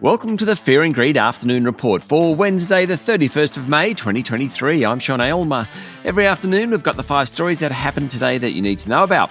Welcome to the Fear and Greed Afternoon Report for Wednesday, the 31st of May, 2023. I'm Sean Aylmer. Every afternoon, we've got the 5 stories that happened today that you need to know about.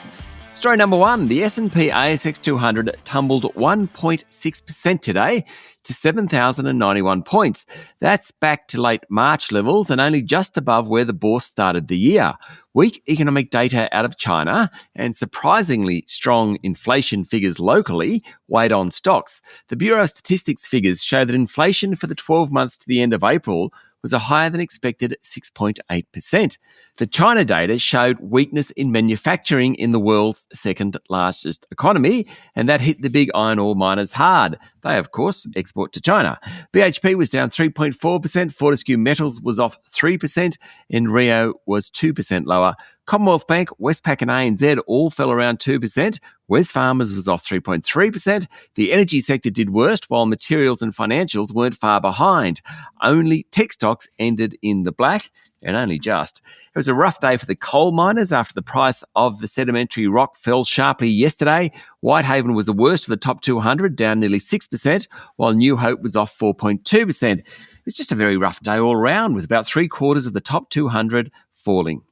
Story number 1, the S&P ASX 200 tumbled 1.6% today to 7,091 points. That's back to late March levels and only just above where the bourse started the year. Weak economic data out of China and surprisingly strong inflation figures locally weighed on stocks. The Bureau of Statistics figures show that inflation for the 12 months to the end of April was a higher than expected 6.8%. The China data showed weakness in manufacturing in the world's second largest economy, and that hit the big iron ore miners hard. They, of course, export to China. BHP was down 3.4%, Fortescue Metals was off 3%, and Rio was 2% lower. Commonwealth Bank, Westpac and ANZ all fell around 2%. Wesfarmers was off 3.3%. The energy sector did worst, while materials and financials weren't far behind. Only tech stocks ended in the black, and only just. It was a rough day for the coal miners after the price of the sedimentary rock fell sharply yesterday. Whitehaven was the worst of the top 200, down nearly 6%, while New Hope was off 4.2%. It was just a very rough day all around, with about 3/4 of the top 200 falling.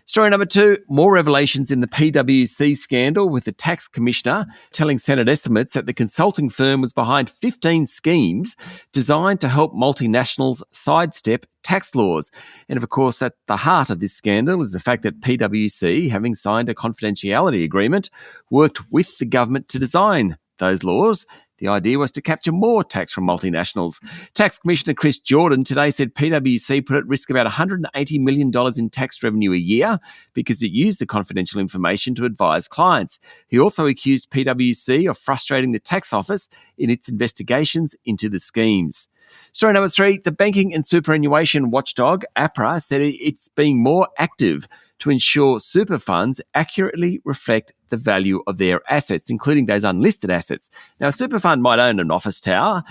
Story number 2, more revelations in the PwC scandal, with the tax commissioner telling Senate estimates that the consulting firm was behind 15 schemes designed to help multinationals sidestep tax laws. And of course, at the heart of this scandal is the fact that PwC, having signed a confidentiality agreement, worked with the government to design those laws. The idea was to capture more tax from multinationals. Tax Commissioner Chris Jordan today said PwC put at risk about $180 million in tax revenue a year because it used the confidential information to advise clients. He also accused PwC of frustrating the tax office in its investigations into the schemes. Story number 3, the banking and superannuation watchdog, APRA, said it's being more active to ensure super funds accurately reflect the value of their assets, including those unlisted assets. Now, a super fund might own an office tower.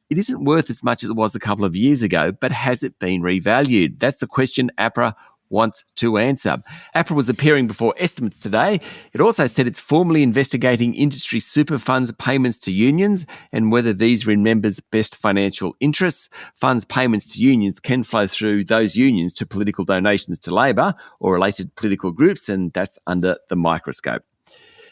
It isn't worth as much as it was a couple of years ago, but has it been revalued? That's the question APRA wants to answer. APRA was appearing before estimates today. It also said it's formally investigating industry super funds payments to unions and whether these are in members' best financial interests. Funds payments to unions can flow through those unions to political donations to Labor or related political groups, and that's under the microscope.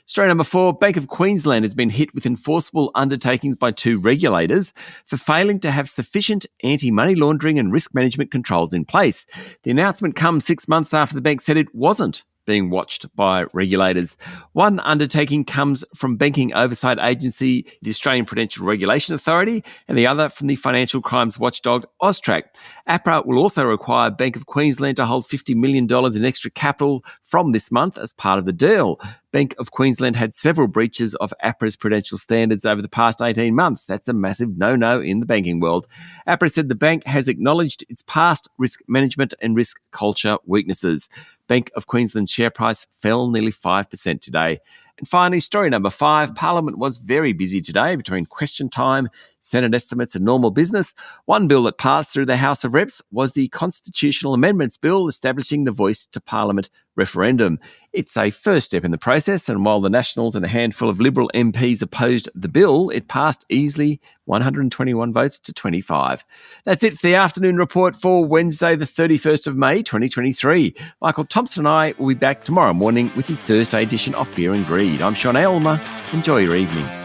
Story number 4, Bank of Queensland has been hit with enforceable undertakings by 2 regulators for failing to have sufficient anti-money laundering and risk management controls in place. The announcement comes 6 months after the bank said it wasn't being watched by regulators. One undertaking comes from Banking Oversight Agency, the Australian Prudential Regulation Authority, and the other from the financial crimes watchdog AUSTRAC. APRA will also require Bank of Queensland to hold $50 million in extra capital from this month as part of the deal. Bank of Queensland had several breaches of APRA's prudential standards over the past 18 months. That's a massive no-no in the banking world. APRA said the bank has acknowledged its past risk management and risk culture weaknesses. Bank of Queensland's share price fell nearly 5% today. And finally, story number 5, Parliament was very busy today between question time, Senate estimates and normal business. One bill that passed through the House of Reps was the Constitutional Amendments Bill establishing the Voice to Parliament referendum. It's a first step in the process, and while the Nationals and a handful of Liberal MPs opposed the bill, it passed easily, 121 votes to 25. That's it for the afternoon report for Wednesday, the 31st of May, 2023. Michael Thompson and I will be back tomorrow morning with the Thursday edition of Fear and Greed. I'm Sean Aylmer. Enjoy your evening.